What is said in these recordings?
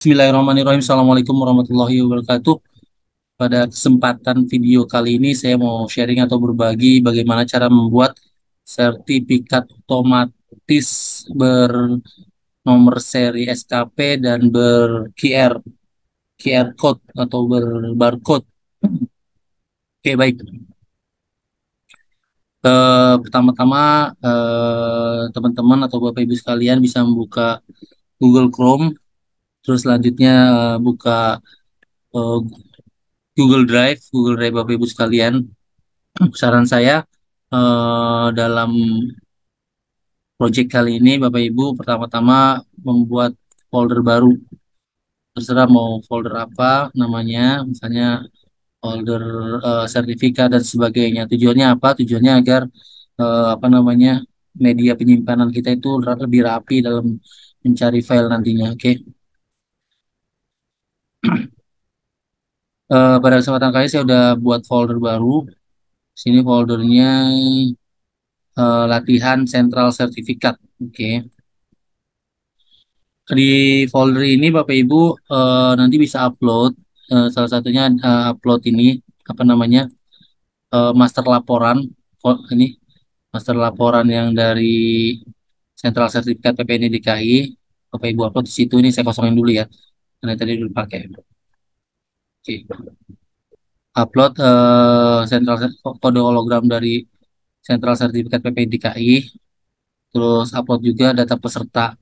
Bismillahirrahmanirrahim. Assalamualaikum warahmatullahi wabarakatuh. Pada kesempatan video kali ini saya mau sharing atau berbagi bagaimana cara membuat sertifikat otomatis bernomor seri SKP dan QR code atau berbarcode. Oke, baik. Pertama-tama teman-teman atau Bapak Ibu sekalian bisa membuka Google Chrome, terus selanjutnya buka eh, Google Drive Bapak Ibu sekalian. Saran saya dalam project kali ini Bapak Ibu pertama-tama membuat folder baru. Terserah mau folder apa namanya, misalnya folder sertifikat dan sebagainya. Tujuannya apa? Tujuannya agar apa namanya media penyimpanan kita itu lebih rapi dalam mencari file nantinya. Oke. Pada kesempatan kali saya udah buat folder baru. Sini foldernya latihan sentral sertifikat. Oke. Di folder ini Bapak Ibu nanti bisa upload salah satunya upload ini apa namanya master laporan ini master laporan yang dari sentral sertifikat PPNI DKI. Bapak Ibu upload di situ. Ini saya kosongin dulu ya karena tadi dulu pakai. Oke. Upload kode hologram dari sentral sertifikat PPNI DKI. Terus upload juga data peserta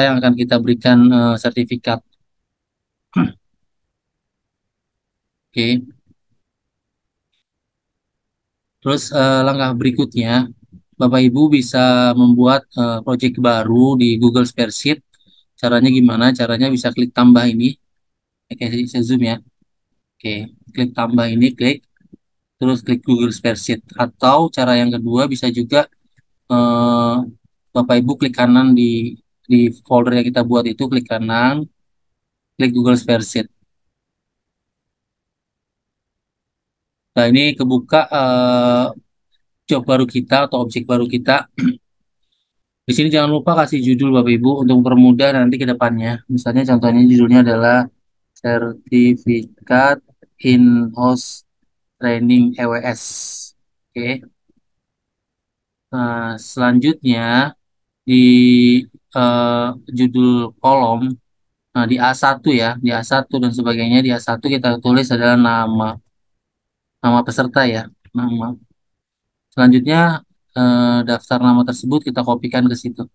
yang akan kita berikan sertifikat. Oke. Terus langkah berikutnya, Bapak Ibu bisa membuat project baru di Google Spreadsheet. Caranya gimana? Caranya bisa klik tambah ini. Oke, saya zoom ya. Oke, klik tambah ini, klik. Terus klik Google Spreadsheet. Atau cara yang kedua bisa juga eh, Bapak Ibu klik kanan di folder yang kita buat itu, klik kanan, klik Google Spreadsheet. Nah, ini kebuka job baru kita atau objek baru kita. Di sini jangan lupa kasih judul Bapak Ibu untuk mempermudah nanti ke depannya. Misalnya contohnya judulnya adalah Sertifikat In-House Training EWS. Oke. Nah, selanjutnya di eh, judul kolom, nah di A1 ya, di A1 dan sebagainya, di A1 kita tulis adalah nama peserta ya, nama. Selanjutnya daftar nama tersebut kita kopikan ke situ.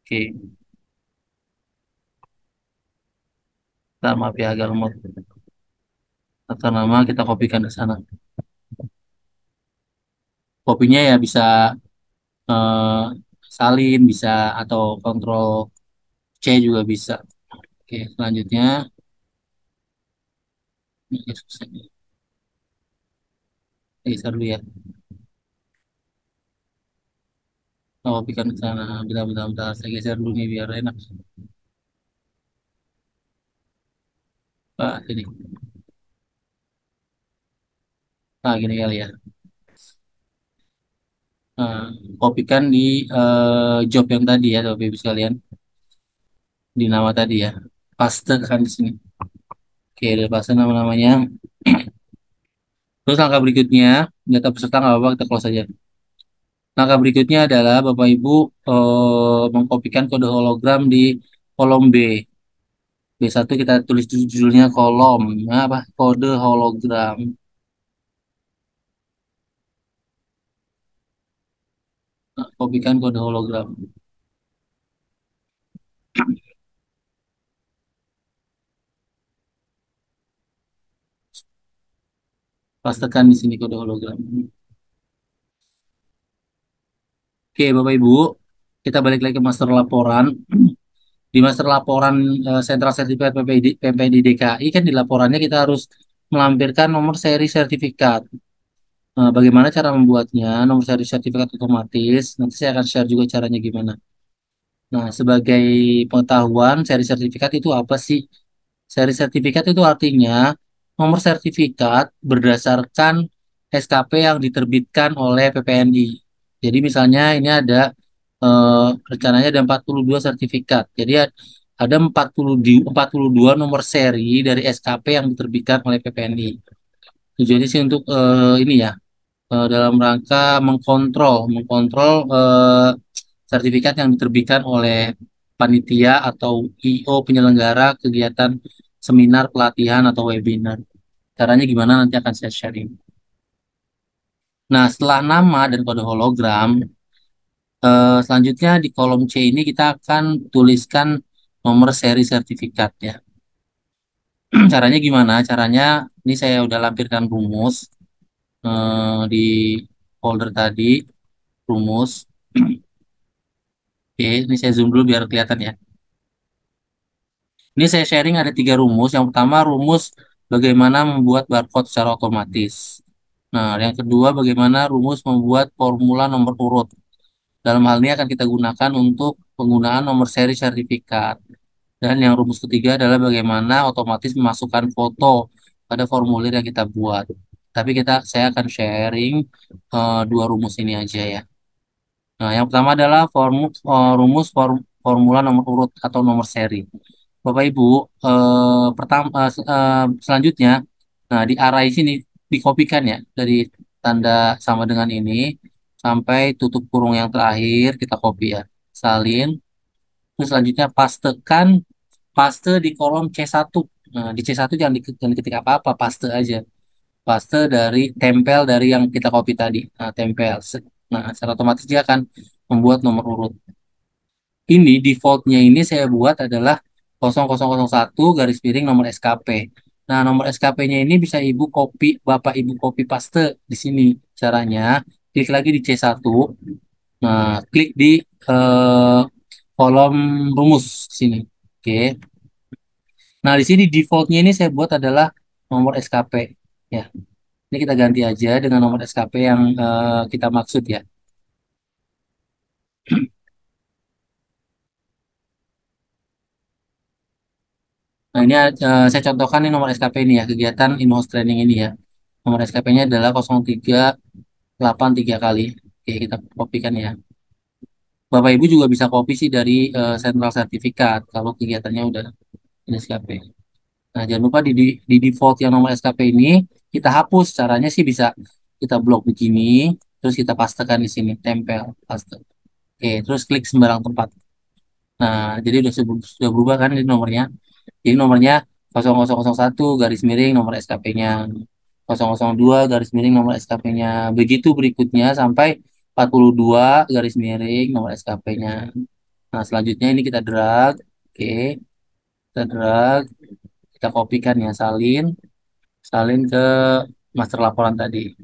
Oke, maaf ya agak lemot. Daftar nama kita kopikan ke sana. Kopinya ya bisa eh, salin bisa atau kontrol C juga bisa. Oke, selanjutnya ini agak susah nih. Geser dulu ya. Oh, kopikan ke sana. Bentar. Saya geser dulu nih biar enak. Ini. Nah, gini kali ya. Nah, kopikan di job yang tadi ya, Bapak Ibu sekalian. Di nama tadi ya. Paste kan di sini. Oke, udah paste nama-namanya. Terus langkah berikutnya, data peserta nggak apa-apa, kita close aja. Langkah berikutnya adalah Bapak Ibu mengkopikan kode hologram di kolom B. B1 kita tulis judulnya kolom, nah, apa? Kode hologram. Nah, kopikan kode hologram. Pastekan di sini kode hologram. Oke, Bapak Ibu, kita balik lagi ke master laporan. Di master laporan Sentral Sertifikat PPD DKI kan di laporannya kita harus melampirkan nomor seri sertifikat. Bagaimana cara membuatnya? Nomor seri sertifikat otomatis. Nanti saya akan share juga caranya gimana. Nah, sebagai pengetahuan, seri sertifikat itu apa sih? Seri sertifikat itu artinya nomor sertifikat berdasarkan SKP yang diterbitkan oleh PPNI. Jadi misalnya ini ada Rencananya ada 42 sertifikat. Jadi ada 42 nomor seri dari SKP yang diterbitkan oleh PPNI. Tujuannya sih untuk ini ya, dalam rangka mengkontrol sertifikat yang diterbitkan oleh panitia atau IO penyelenggara kegiatan seminar, pelatihan atau webinar. Caranya gimana nanti akan saya sharing. Nah, setelah nama dan kode hologram, selanjutnya di kolom C ini kita akan tuliskan nomor seri sertifikat ya. Caranya gimana? Caranya ini saya udah lampirkan rumus di folder tadi, rumus. Oke, ini saya zoom dulu biar kelihatan ya. Ini saya sharing ada 3 rumus. Yang pertama rumus bagaimana membuat barcode secara otomatis. Nah, yang kedua bagaimana rumus membuat formula nomor urut. Dalam hal ini akan kita gunakan untuk penggunaan nomor seri sertifikat. Dan yang rumus ketiga adalah bagaimana otomatis memasukkan foto pada formulir yang kita buat. Tapi saya akan sharing 2 rumus ini aja ya. Nah, yang pertama adalah rumus formula nomor urut atau nomor seri. Bapak Ibu, selanjutnya, nah di array sini dikopikan ya dari tanda sama dengan ini sampai tutup kurung yang terakhir kita copy ya, salin. Terus selanjutnya paste di kolom C1. Nah, di C1 jangan diketik apa-apa, paste aja. Paste dari tempel dari yang kita copy tadi. Nah, tempel. Nah, secara otomatis dia akan membuat nomor urut. Ini defaultnya ini saya buat adalah 0001 garis miring nomor SKP. Nah, nomor SKP-nya ini bisa Bapak Ibu copy paste di sini. Caranya, klik lagi di C1. Nah, klik di eh, kolom rumus sini. Oke. Nah, di sini defaultnya ini saya buat adalah nomor SKP. Ya, ini kita ganti aja dengan nomor SKP yang kita maksud ya. Nah, ini saya contohkan nih nomor SKP ini ya, kegiatan in-house training ini ya. Nomor SKP-nya adalah 0383 kali. Oke, kita kopikan ya. Bapak Ibu juga bisa copy sih dari sentral sertifikat kalau kegiatannya udah in SKP. Nah, jangan lupa di default yang nomor SKP ini kita hapus. Caranya sih bisa kita blok begini, terus kita pastekan di sini, tempel, paste. Oke, terus klik sembarang tempat. Nah, jadi sudah berubah kan ini nomornya. Jadi nomornya 0001 garis miring nomor SKP-nya. 002 garis miring nomor SKP-nya. Begitu berikutnya sampai 42 garis miring nomor SKP-nya. Nah, selanjutnya ini kita drag. Oke, kita drag. Kita kopikan ya, salin ke master laporan tadi.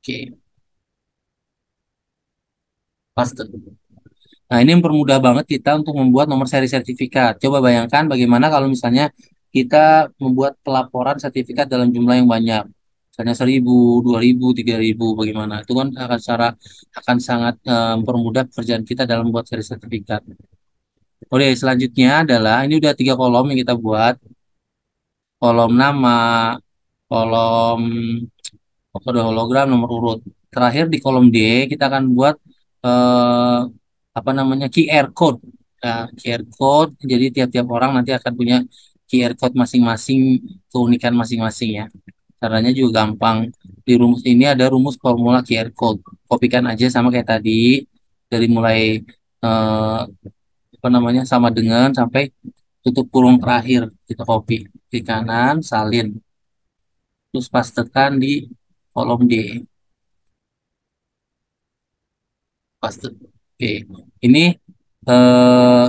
Oke, paste. Nah, ini mempermudah banget kita untuk membuat nomor seri sertifikat. Coba bayangkan bagaimana kalau misalnya kita membuat pelaporan sertifikat dalam jumlah yang banyak. Misalnya 1.000, 2.000, 3.000, bagaimana. Itu kan akan sangat mempermudah pekerjaan kita dalam membuat seri sertifikat. Oke, selanjutnya adalah ini udah 3 kolom yang kita buat. Kolom nama, kolom kode hologram, nomor urut. Terakhir di kolom D kita akan buat eh, apa namanya QR code. Nah, QR code. Jadi tiap-tiap orang nanti akan punya QR code masing-masing, keunikan masing-masing ya. Caranya juga gampang. Di rumus ini ada rumus formula QR code. Kopikan aja sama kayak tadi dari mulai eh, apa namanya sama dengan sampai tutup kurung terakhir kita copy di kanan salin terus pastekan di kolom D. Paste. Oke. Ini eh,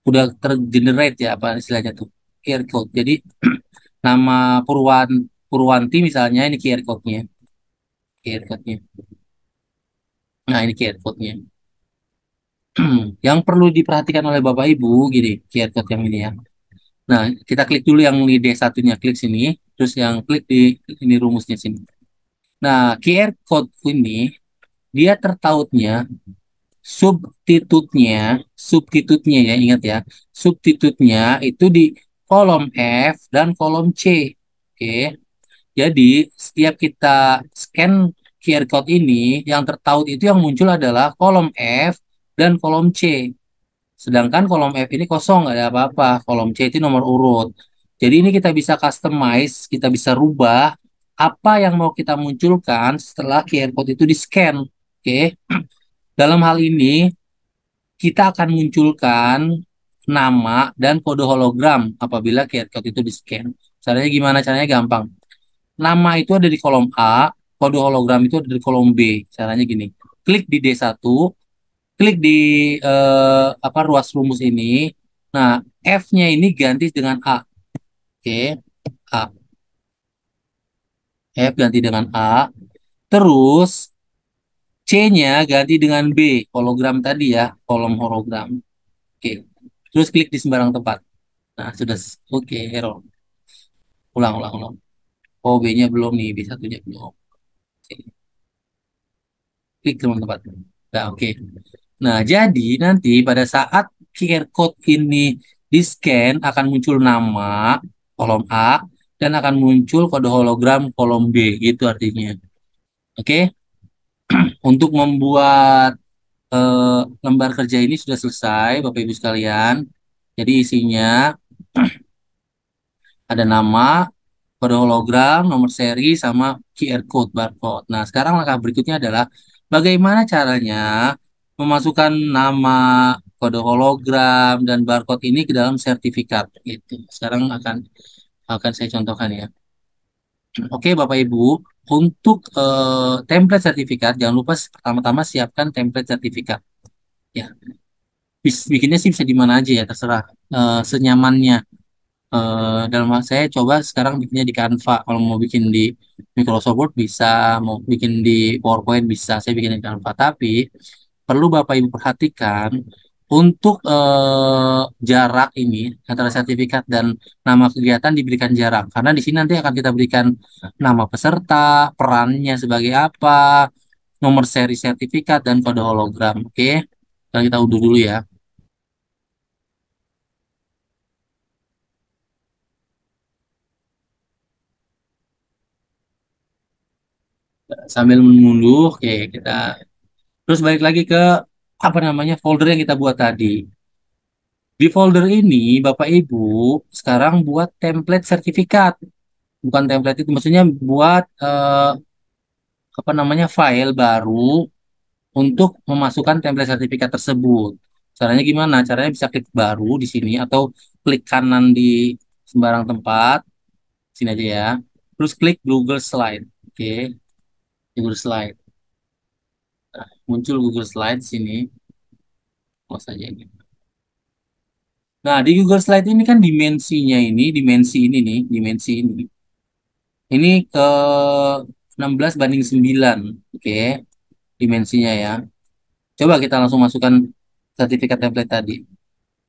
udah tergenerate ya apa istilahnya tuh QR code. Jadi nama Purwanti misalnya ini QR code-nya. QR code-nya. Nah, ini QR code-nya. Yang perlu diperhatikan oleh Bapak Ibu gini, QR code yang ini ya. Nah, kita klik dulu yang di D1-nya, klik sini, terus yang klik di ini rumusnya sini. Nah, QR code ini dia tertautnya substitutnya, substitutnya ya, ingat ya, substitutnya itu di kolom F dan kolom C. Oke, jadi setiap kita scan QR code ini yang tertaut itu yang muncul adalah kolom F dan kolom C. Sedangkan kolom F ini kosong, nggak ada apa-apa. Kolom C itu nomor urut. Jadi ini kita bisa customize, kita bisa rubah apa yang mau kita munculkan setelah QR code itu di-scan. Oke. Dalam hal ini, kita akan munculkan nama dan kode hologram apabila QR code itu di-scan. Caranya gimana? Caranya gampang. Nama itu ada di kolom A, kode hologram itu ada di kolom B. Caranya gini. Klik di D1, klik di apa ruas rumus ini. Nah, F-nya ini ganti dengan A. Oke, A. F ganti dengan A. Terus C-nya ganti dengan B, hologram tadi ya, kolom hologram. Oke. Terus klik di sembarang tempat. Nah, sudah oke, error. Ulang, ulang, ulang. Oh, B-nya belum nih, B1-nya belum. Oke. Klik di sembarang tempat. Nah, oke. Nah, jadi nanti pada saat QR code ini di-scan akan muncul nama kolom A dan akan muncul kode hologram kolom B, gitu artinya. Oke, untuk membuat lembar kerja ini sudah selesai, Bapak Ibu sekalian. Jadi isinya ada nama, kode hologram, nomor seri, sama QR code, barcode. Nah, sekarang langkah berikutnya adalah bagaimana caranya memasukkan nama, kode hologram, dan barcode ini ke dalam sertifikat. Itu. Sekarang akan saya contohkan ya. Oke, Bapak Ibu, untuk template sertifikat, jangan lupa pertama-tama siapkan template sertifikat. Ya, bikinnya sih bisa di mana aja ya, terserah senyamannya. Dalam hal saya coba sekarang bikinnya di Canva. Kalau mau bikin di Microsoft Word bisa, mau bikin di PowerPoint bisa. Saya bikin di Canva. Tapi perlu Bapak Ibu perhatikan untuk jarak ini antara sertifikat dan nama kegiatan diberikan jarak. Karena di sini nanti akan kita berikan nama peserta, perannya sebagai apa, nomor seri sertifikat, dan kode hologram. Oke, sekarang kita unduh dulu ya. Sambil mengunduh, oke kita terus balik lagi ke apa namanya folder yang kita buat tadi. Di folder ini Bapak Ibu sekarang buat template sertifikat. Bukan template itu maksudnya buat apa namanya file baru untuk memasukkan template sertifikat tersebut. Caranya gimana? Caranya bisa klik baru di sini atau klik kanan di sembarang tempat. Sini aja ya. Terus klik Google Slide. Oke, Google Slide. Muncul Google Slide di sini. Close saja ini. Nah, di Google Slide ini kan dimensinya ini, dimensi ini nih, dimensi ini. Ini ke 16:9. Oke, dimensinya ya. Coba kita langsung masukkan sertifikat template tadi.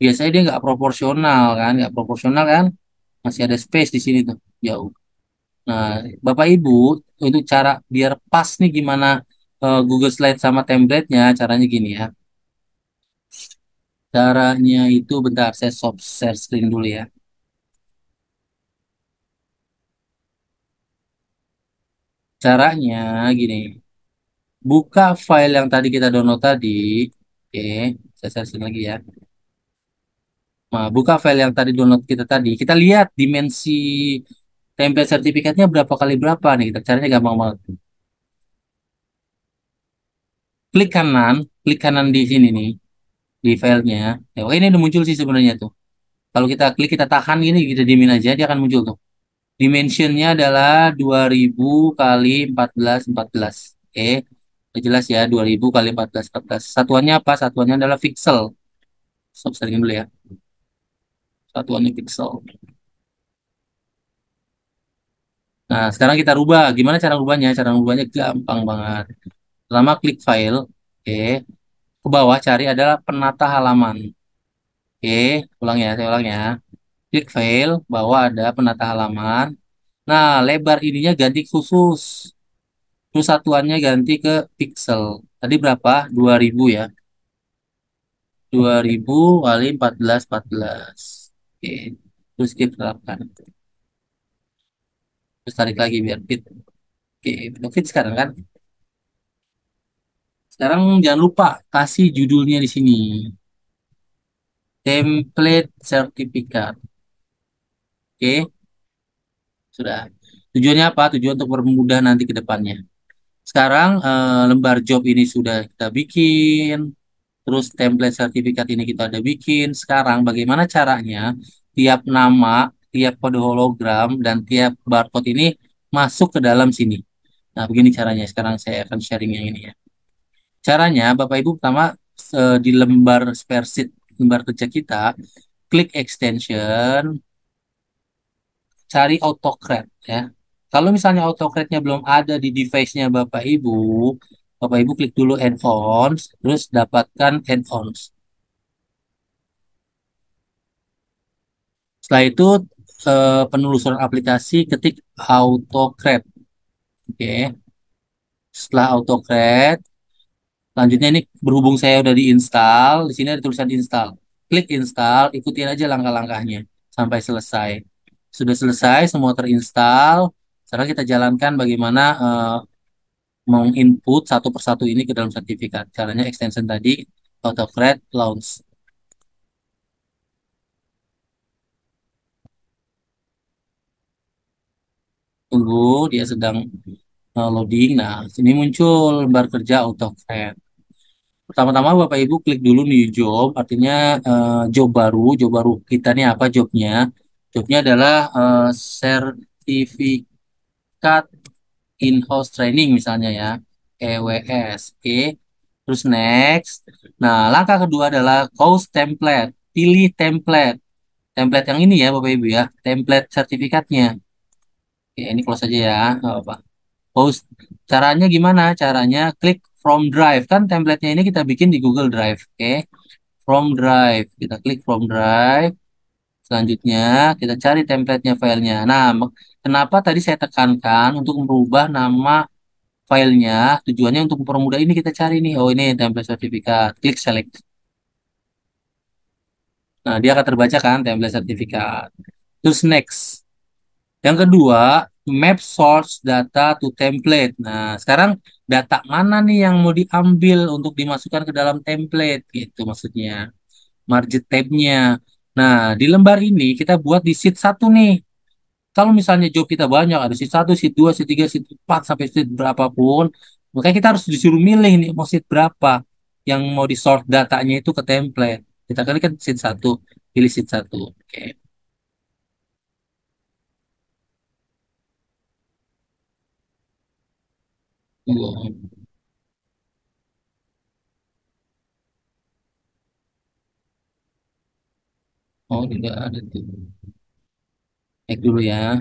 Biasanya dia nggak proporsional kan? Masih ada space di sini tuh, jauh. Nah, Bapak Ibu, untuk cara biar pas nih gimana Google Slide sama template-nya, caranya gini ya. Caranya itu bentar, saya stop share screen dulu ya. Caranya gini. Buka file yang tadi kita download tadi. Oke, saya searching lagi ya. Nah, buka file yang tadi download kita tadi. Kita lihat dimensi template sertifikatnya berapa kali berapa nih. Kita caranya gampang banget. Klik kanan di sini nih, di filenya. Ya, oh, ini udah muncul sih sebenarnya tuh. Kalau kita klik, kita tahan gini, kita diemin aja, dia akan muncul tuh. Dimensionnya adalah 2000 kali 1414. Oke, udah jelas ya, 2000 kali 1414. Satuannya apa? Satuannya adalah pixel. Stop sharing dulu ya. Satuannya pixel. Nah, sekarang kita rubah. Gimana cara rubahnya? Cara rubahnya gampang banget. Pertama, klik file. Oke. Ke bawah cari adalah penata halaman. Oke. Ulang ya, saya ulang ya. Klik file. Bawah ada penata halaman. Nah, lebar ininya ganti khusus. Terus satuannya ganti ke pixel. Tadi berapa? 2000 ya. 2000 kali 1414. Oke. Terus kita terapkan. Terus tarik lagi biar fit. Oke, udah fit sekarang kan? Sekarang jangan lupa kasih judulnya di sini. Template sertifikat. Oke, sudah. Tujuannya apa? Tujuan untuk mempermudah nanti ke depannya. Sekarang lembar job ini sudah kita bikin, terus template sertifikat ini kita udah bikin. Sekarang bagaimana caranya tiap nama, tiap kode hologram, dan tiap barcode ini masuk ke dalam sini. Nah, begini caranya. Sekarang saya akan sharing yang ini ya. Caranya, Bapak Ibu pertama di lembar spreadsheet, lembar kerja kita, klik extension, cari AutoCAD ya. Kalau misalnya AutoCAD-nya belum ada di device-nya Bapak Ibu klik dulu add-ons, terus dapatkan add-ons. Setelah itu penelusuran aplikasi ketik AutoCAD. Oke. Setelah AutoCAD, selanjutnya ini berhubung saya udah diinstal, di sini ada tulisan install. Klik install, ikutin aja langkah-langkahnya sampai selesai. Sudah selesai, semua terinstall. Sekarang kita jalankan bagaimana menginput satu persatu ini ke dalam sertifikat. Caranya extension tadi, AutoCAD launch. Tunggu, dia sedang loading. Nah, sini muncul lembar kerja AutoCAD. Pertama-tama Bapak Ibu klik dulu new job, artinya job baru. Job baru kita nih apa jobnya? Jobnya adalah sertifikat in-house training misalnya ya, EWS. Oke. Terus next. Nah, langkah kedua adalah course template. Pilih template. Template yang ini ya Bapak Ibu ya, template sertifikatnya. Oke, ini close aja ya, nggak apa-apa. Post. Caranya gimana? Caranya klik from drive. Kan template-nya ini kita bikin di Google Drive. Oke. From drive. Kita klik from drive. Selanjutnya kita cari template-nya filenya. Nah, kenapa tadi saya tekankan untuk merubah nama filenya? Tujuannya untuk mempermudah ini kita cari nih. Oh, ini template sertifikat. Klik select. Nah, dia akan terbaca kan template sertifikat. Terus next. Yang kedua, map source data to template. Nah, sekarang data mana nih yang mau diambil untuk dimasukkan ke dalam template gitu maksudnya. Margin tab-nya. Nah, di lembar ini kita buat di sheet satu nih. Kalau misalnya job kita banyak, ada sheet satu, sheet 2, sheet 3, sheet 4, sampai sheet berapapun, makanya kita harus disuruh milih nih mau sheet berapa yang mau di sort datanya itu ke template. Kita kali kan sheet satu, pilih sheet satu. Oke. Tunggu. Oh, tidak ada tuh. Cek dulu ya.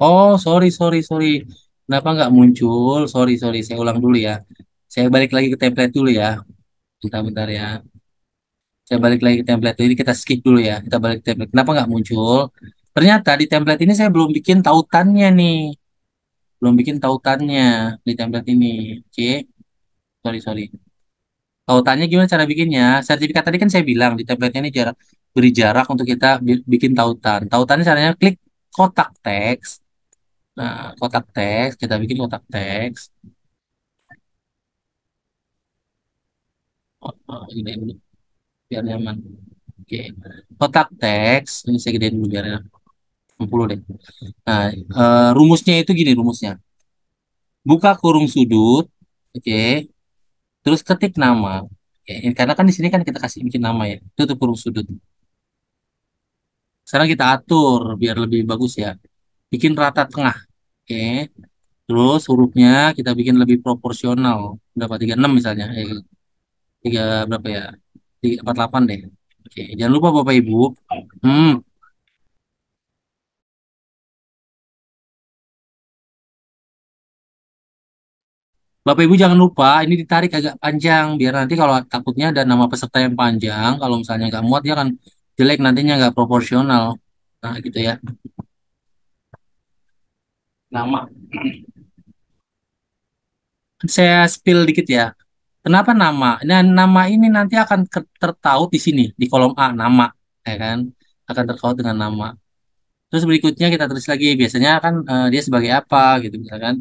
Oh, sorry, sorry, sorry. Kenapa nggak muncul? Sorry, sorry. Saya ulang dulu ya. Saya balik lagi ke template dulu ya. Bentar-bentar ya. Saya balik lagi ke template dulu. Ini kita skip dulu ya. Kita balik ke template. Kenapa nggak muncul? Ternyata di template ini saya belum bikin tautannya nih. Belum bikin tautannya di template ini. Oke. Sorry, sorry. Tautannya gimana cara bikinnya? Sertifikat tadi kan saya bilang di template ini jarak beri jarak untuk kita bikin tautan. Tautannya caranya klik kotak teks. Nah, kotak teks, kita bikin kotak teks. Ini dulu biar nyaman. Oke. Kotak teks, ini saya gedein dulu biar enak. 60 deh. Nah, rumusnya itu gini rumusnya. Buka kurung sudut, oke. Terus ketik nama. Oke, karena kan di sini kan kita kasih bikin nama ya. Tutup kurung sudut. Sekarang kita atur biar lebih bagus ya. Bikin rata tengah. Oke. Terus hurufnya kita bikin lebih proporsional. Berapa? 36 misalnya. Tiga berapa ya? 48 deh. Oke, jangan lupa Bapak Ibu. Hmm, Bapak Ibu jangan lupa ini ditarik agak panjang biar nanti kalau takutnya ada nama peserta yang panjang, kalau misalnya nggak muat dia akan jelek nantinya nggak proporsional. Nah, gitu ya. Nama. Saya spill dikit ya. Kenapa nama? Nah, nama ini nanti akan tertaut di sini di kolom A nama, ya kan? akan terpaut dengan nama. Terus berikutnya kita tulis lagi, biasanya kan dia sebagai apa gitu misalkan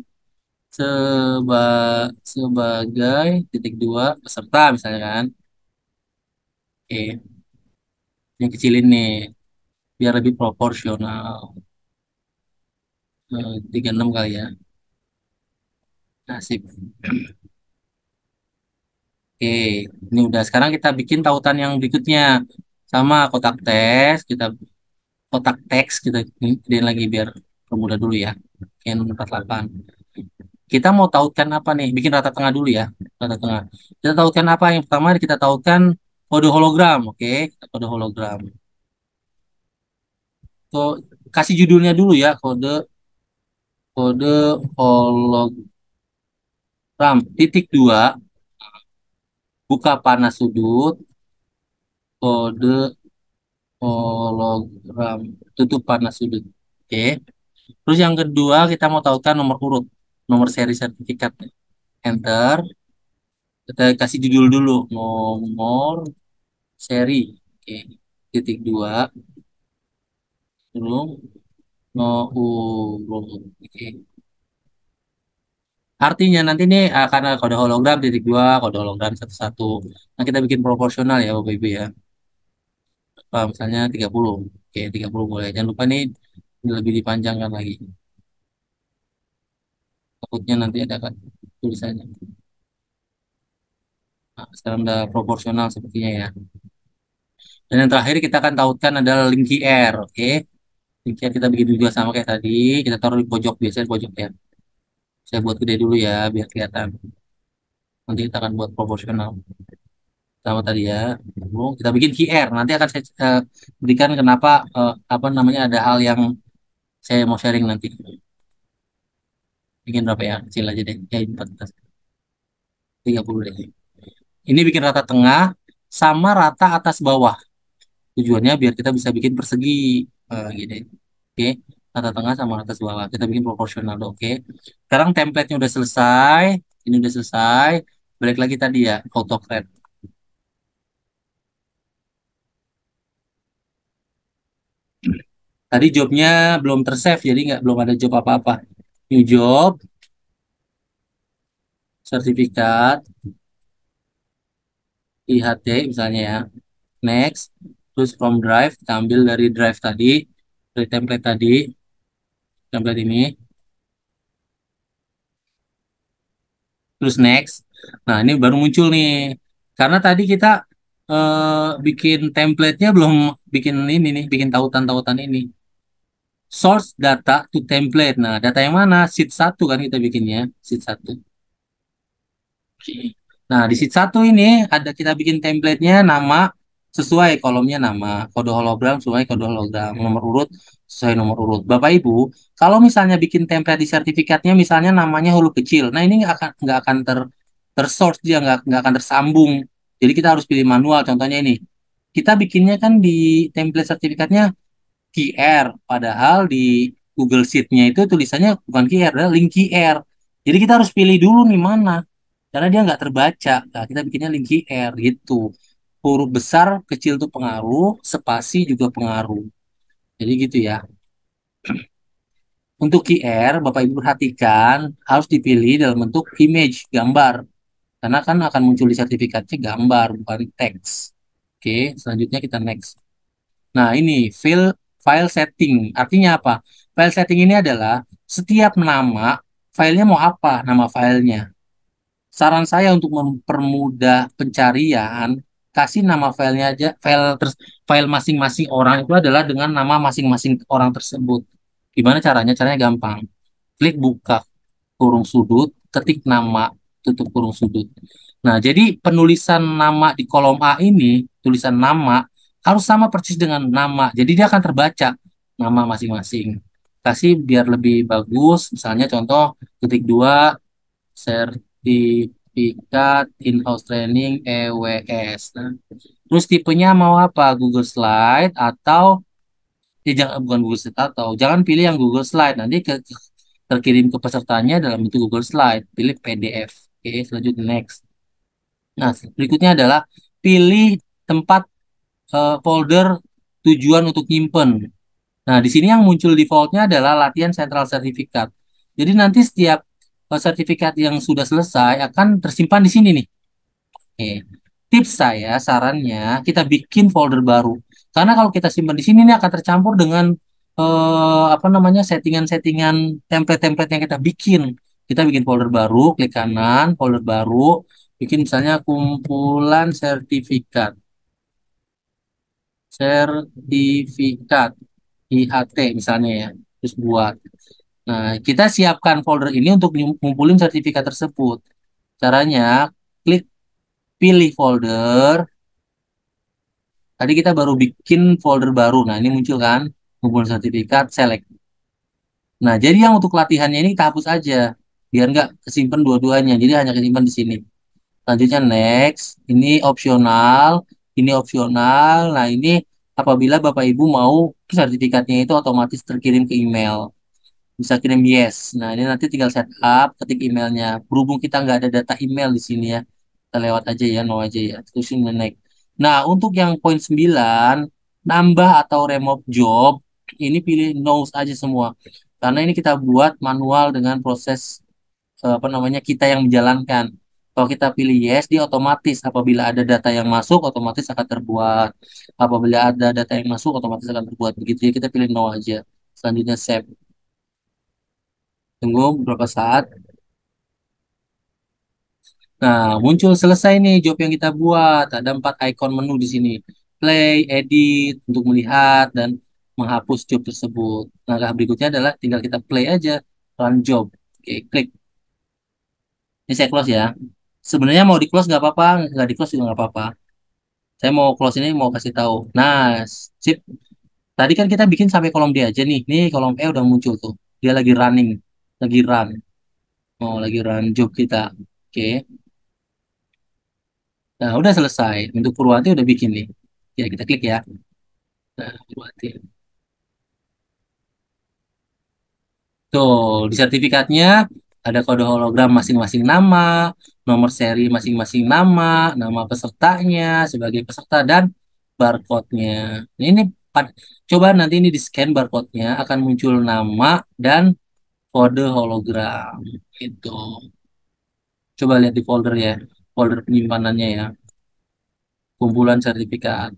seba sebagai titik dua peserta misalnya kan. Oke, yang kecilin nih biar lebih proporsional. 36 kali ya. Nah, sip. Oke, ini udah. Sekarang kita bikin tautan yang berikutnya. Sama kotak teks kita gedein lagi biar permudah dulu ya. Yang 48. Kita mau tautkan apa nih? Bikin rata tengah dulu ya. Rata tengah. Kita tautkan apa? Yang pertama kita tautkan kode hologram. Oke, kode hologram. Tuh, kasih judulnya dulu ya, kode hologram. Titik dua, buka panah sudut, kode hologram, tutup panah sudut. Oke. Terus yang kedua kita mau tautkan nomor urut, nomor seri sertifikat. Enter. Kita kasih judul dulu, nomor seri. Oke. Titik dua, belum no urut. Oke. Artinya nanti nih karena kode hologram titik dua, kode hologram satu satu. Nah kita bikin proporsional ya Bapak Ibu ya. Misalnya 30. Oke, 30 boleh. Jangan lupa nih lebih dipanjangkan lagi. Takutnya nanti ada kan tulisannya. Nah, sekarang udah proporsional sepertinya ya. Dan yang terakhir kita akan tautkan adalah link QR. Oke. Link QR kita bikin juga sama kayak tadi. Kita taruh di pojok, biasanya di pojok ya. Saya buat gede dulu ya, biar kelihatan. Nanti kita akan buat proporsional. Sama tadi ya. Lalu kita bikin QR. Nanti akan saya berikan kenapa apa namanya ada hal yang saya mau sharing nanti. Bikin berapa ya? Kecil aja deh. Ya, 14. 30 deh. Ini bikin rata tengah sama rata atas bawah. Tujuannya biar kita bisa bikin persegi. Gini. Oke. Rata tengah sama atas bawah. Kita bikin proporsional. Oke. Sekarang template-nya udah selesai. Ini udah selesai. Balik lagi tadi ya. AutoCAD. Tadi jobnya belum tersave. Jadi belum ada job apa-apa. New job. Sertifikat. IHT misalnya ya. Next. Terus from drive. Kita ambil dari drive tadi. Dari template tadi. Template ini. Terus next. Nah, ini baru muncul nih. Karena tadi kita bikin template-nya belum bikin ini nih, bikin tautan-tautan ini. Source data to template. Nah, data yang mana? Sheet satu kan kita bikinnya, sheet satu. Oke. Nah, di sheet satu ini ada kita bikin template-nya nama sesuai kolomnya nama, kode hologram sesuai kode hologram, nomor urut sesuai nomor urut. Bapak Ibu, kalau misalnya bikin template di sertifikatnya misalnya namanya huruf kecil, nah ini nggak akan tersource dia nggak akan tersambung. Jadi kita harus pilih manual. Contohnya ini, kita bikinnya kan di template sertifikatnya QR, padahal di Google Sheet-nya itu tulisannya bukan QR, adalah link QR. Jadi kita harus pilih dulu nih mana, karena dia nggak terbaca. Nah, kita bikinnya link QR gitu. Huruf besar, kecil itu pengaruh, spasi juga pengaruh. Jadi gitu ya. Untuk QR, Bapak Ibu perhatikan harus dipilih dalam bentuk image, gambar. Karena kan akan muncul di sertifikatnya gambar, bukan teks. Oke, selanjutnya kita next. Nah, ini file setting. Artinya apa? File setting ini adalah setiap nama filenya mau apa nama filenya. Saran saya untuk mempermudah pencarian, kasih nama filenya aja, file masing-masing orang itu adalah dengan nama masing-masing orang tersebut. Gimana caranya? Caranya gampang. Klik buka kurung sudut, ketik nama, tutup kurung sudut. Nah, jadi penulisan nama di kolom A ini, tulisan nama, harus sama persis dengan nama. Jadi dia akan terbaca nama masing-masing. Kasih biar lebih bagus, misalnya contoh ketik dua, sertifikat in-house training EWS. Nah, terus tipenya mau apa? Google Slide atau jangan bukan Google Slide atau jangan pilih yang Google Slide nanti terkirim ke pesertanya dalam bentuk Google Slide pilih PDF. Oke, selanjutnya next. Nah, berikutnya adalah pilih tempat folder tujuan untuk nyimpen. Nah, di sini yang muncul defaultnya adalah latihan sentral sertifikat. Jadi nanti setiap sertifikat yang sudah selesai akan tersimpan di sini nih. Oke. Tips saya, sarannya kita bikin folder baru. Karena kalau kita simpan di sini ini akan tercampur dengan apa namanya settingan-settingan template-template yang kita bikin. Kita bikin folder baru, klik kanan, folder baru, bikin misalnya kumpulan sertifikat, sertifikat IHT misalnya ya. Terus buat. Nah, kita siapkan folder ini untuk ngumpulin sertifikat tersebut. Caranya, klik pilih folder. Tadi kita baru bikin folder baru. Nah, ini muncul kan, ngumpulin sertifikat, select. Nah, jadi yang untuk latihannya ini kita hapus aja, biar nggak kesimpan dua-duanya. Jadi hanya kesimpan di sini. Selanjutnya next, ini opsional. Nah, ini apabila Bapak Ibu mau sertifikatnya itu otomatis terkirim ke email. Bisa kirim yes. Nah, ini nanti tinggal setup, ketik emailnya. Berhubung kita nggak ada data email di sini ya, kita lewat aja ya, no aja ya. Terus ini next. Nah, untuk yang poin 9 nambah atau remove job, ini pilih no aja semua. Karena ini kita buat manual dengan proses apa namanya kita yang menjalankan. Kalau kita pilih yes, dia otomatis apabila ada data yang masuk, otomatis akan terbuat. Apabila ada data yang masuk, otomatis akan terbuat. Begitu ya, kita pilih no aja. Selanjutnya save. Tunggu beberapa saat. Nah, muncul selesai nih job yang kita buat. Ada 4 icon menu di sini. Play, edit, untuk melihat, dan menghapus job tersebut. Nah, langkah berikutnya adalah tinggal kita play aja. Run job. Oke, klik. Ini saya close ya. Sebenarnya mau di close nggak apa-apa, nggak di close juga nggak apa-apa. Saya mau close ini mau kasih tahu. Nah, sip. Tadi kan kita bikin sampai kolom D aja nih. Nih kolom E udah muncul tuh. Dia lagi running, lagi run. Oh, lagi run job kita. Oke. Nah, udah selesai. Untuk Purwati udah bikin nih. Ya, kita klik ya. Nah, Purwati. Tuh, di sertifikatnya ada kode hologram masing-masing nama, nomor seri masing-masing nama, nama pesertanya sebagai peserta, dan barcode-nya. Nah, ini coba nanti ini di scan barcode-nya akan muncul nama dan kode hologram. Itu. Coba lihat di folder ya, folder penyimpanannya ya, kumpulan sertifikat.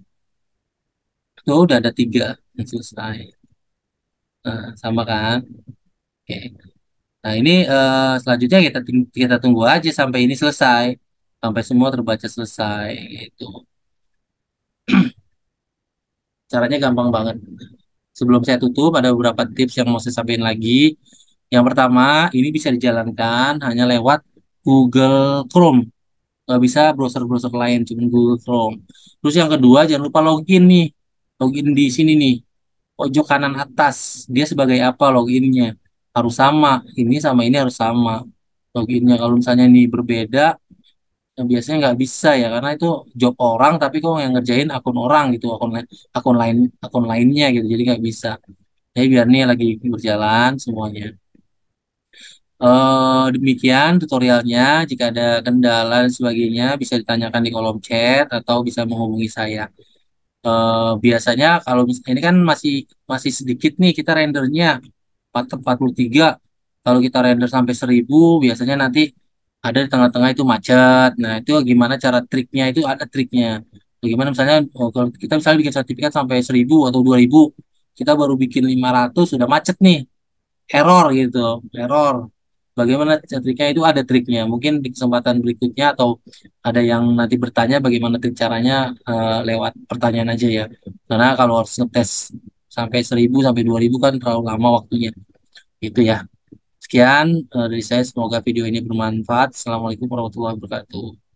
Tuh udah ada 3 yang selesai. Nah, sama kan? Oke. Nah, ini selanjutnya kita tunggu aja sampai ini selesai. Sampai semua terbaca selesai gitu. Caranya gampang banget. Sebelum saya tutup, ada beberapa tips yang mau saya sampaikan lagi. Yang pertama, ini bisa dijalankan hanya lewat Google Chrome. Nggak bisa browser-browser lain, cuma Google Chrome. Terus yang kedua, jangan lupa login nih. Login di sini nih, pojok kanan atas. Dia sebagai apa loginnya? Harus sama. Ini sama ini harus sama loginnya. Kalau misalnya ini berbeda, biasanya nggak bisa ya karena itu job orang tapi kok yang ngerjain akun orang gitu, akun lain, akun lainnya gitu, jadi nggak bisa. Jadi biar nih lagi berjalan semuanya. Demikian tutorialnya. Jika ada kendala dan sebagainya bisa ditanyakan di kolom chat atau bisa menghubungi saya. Biasanya kalau misalnya ini kan masih masih sedikit nih kita rendernya 43. Kalau kita render sampai 1000 biasanya nanti ada di tengah-tengah itu macet. Nah, itu gimana cara triknya, itu ada triknya. Bagaimana misalnya kalau kita misalnya bikin sertifikat sampai 1000 atau 2000, kita baru bikin 500 sudah macet nih, error gitu, error. Bagaimana triknya, itu ada triknya. Mungkin di kesempatan berikutnya atau ada yang nanti bertanya bagaimana trik caranya, lewat pertanyaan aja ya. Karena kalau harus ngetes sampai 1000 sampai 2000 kan terlalu lama waktunya. Itu ya. Sekian dari saya, semoga video ini bermanfaat. Assalamualaikum warahmatullahi wabarakatuh.